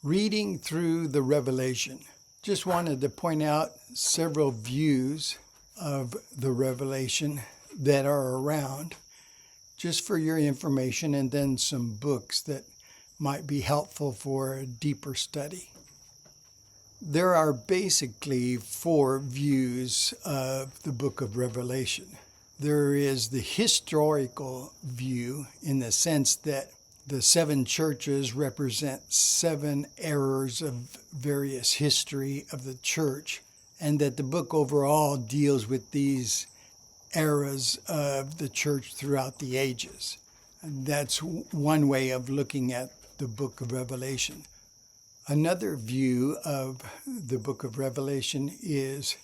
Reading through the Revelation. Just wanted to point out several views of the Revelation that are around, just for your information, and then some books that might be helpful for a deeper study. There are basically four views of the book of Revelation. There is the historical view, in the sense that the seven churches represent seven eras of various history of the church, and that the book overall deals with these eras of the church throughout the ages. And that's one way of looking at the book of Revelation. Another view of the book of Revelation is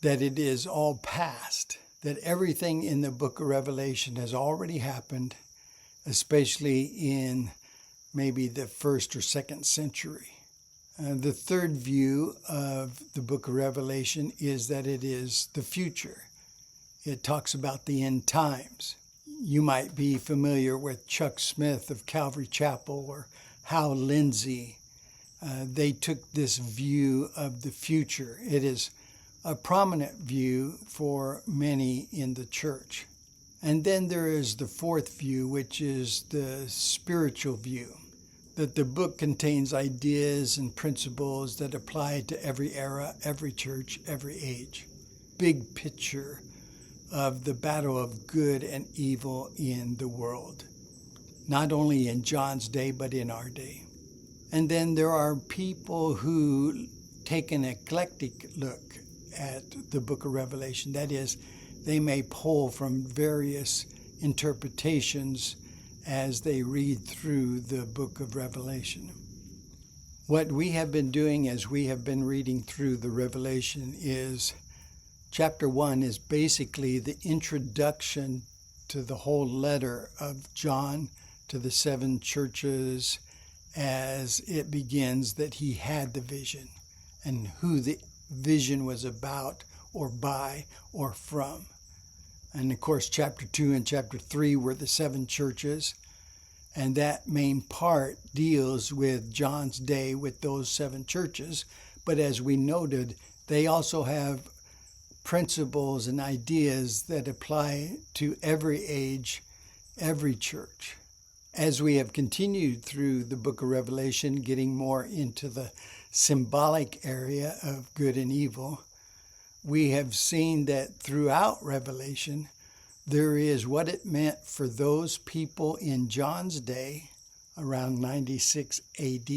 that it is all past, that everything in the book of Revelation has already happened, especially in maybe the first or second century. The third view of the book of Revelation is that it is the future. It talks about the end times. You might be familiar with Chuck Smith of Calvary Chapel or Hal Lindsey. They took this view of the future. It is a prominent view for many in the church. And then there is the fourth view, which is the spiritual view, that the book contains ideas and principles that apply to every era, every church, every age. Big picture of the battle of good and evil in the world, not only in John's day, but in our day. And then there are people who take an eclectic look at the book of Revelation. That is, they may pull from various interpretations as they read through the book of Revelation. What we have been doing as we have been reading through the Revelation is chapter 1 is basically the introduction to the whole letter of John to the seven churches, as it begins that he had the vision and who the vision was about or by or from. And of course, chapter 2 and chapter 3 were the seven churches, and that main part deals with John's day with those seven churches. But as we noted, they also have principles and ideas that apply to every age, every church. As we have continued through the book of Revelation, getting more into the symbolic area of good and evil, we have seen that throughout Revelation, there is what it meant for those people in John's day, around 96 AD,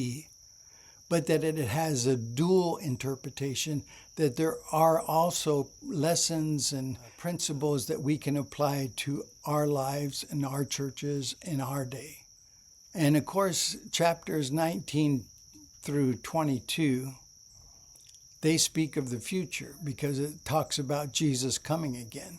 but that it has a dual interpretation, that there are also lessons and principles that we can apply to our lives and our churches in our day. And of course, chapters 19 through 22, they speak of the future because it talks about Jesus coming again.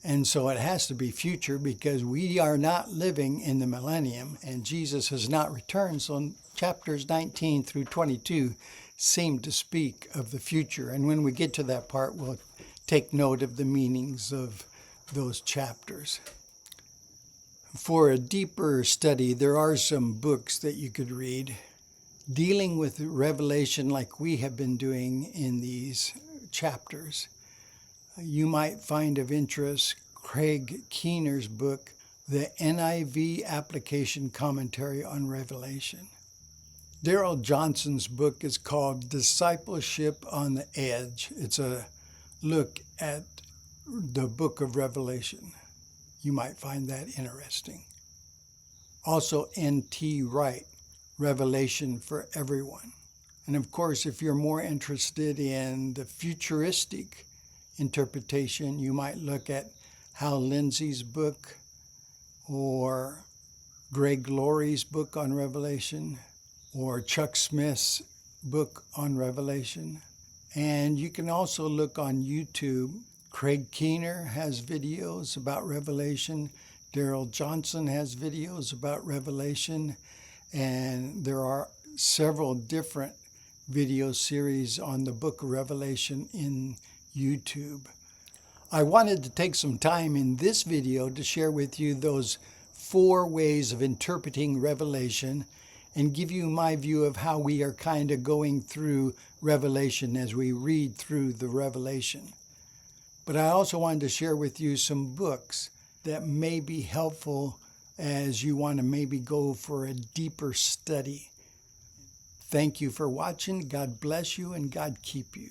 And so it has to be future because we are not living in the millennium and Jesus has not returned. So chapters 19 through 22 seem to speak of the future. And when we get to that part, we'll take note of the meanings of those chapters. For a deeper study, there are some books that you could read dealing with Revelation like we have been doing in these chapters. You might find of interest Craig Keener's book, The NIV Application Commentary on Revelation. Darrell Johnson's book is called Discipleship on the Edge. It's a look at the book of Revelation. You might find that interesting. Also, N.T. Wright, Revelation for Everyone. And of course, if you're more interested in the futuristic interpretation, you might look at Hal Lindsey's book or Greg Laurie's book on Revelation or Chuck Smith's book on Revelation. And you can also look on YouTube. Craig Keener has videos about Revelation. Darrell Johnson has videos about Revelation. And there are several different video series on the book of Revelation in YouTube. I wanted to take some time in this video to share with you those 4 ways of interpreting Revelation and give you my view of how we are kind of going through Revelation as we read through the Revelation. But I also wanted to share with you some books that may be helpful as you want to maybe go for a deeper study. Thank you for watching. God bless you and God keep you.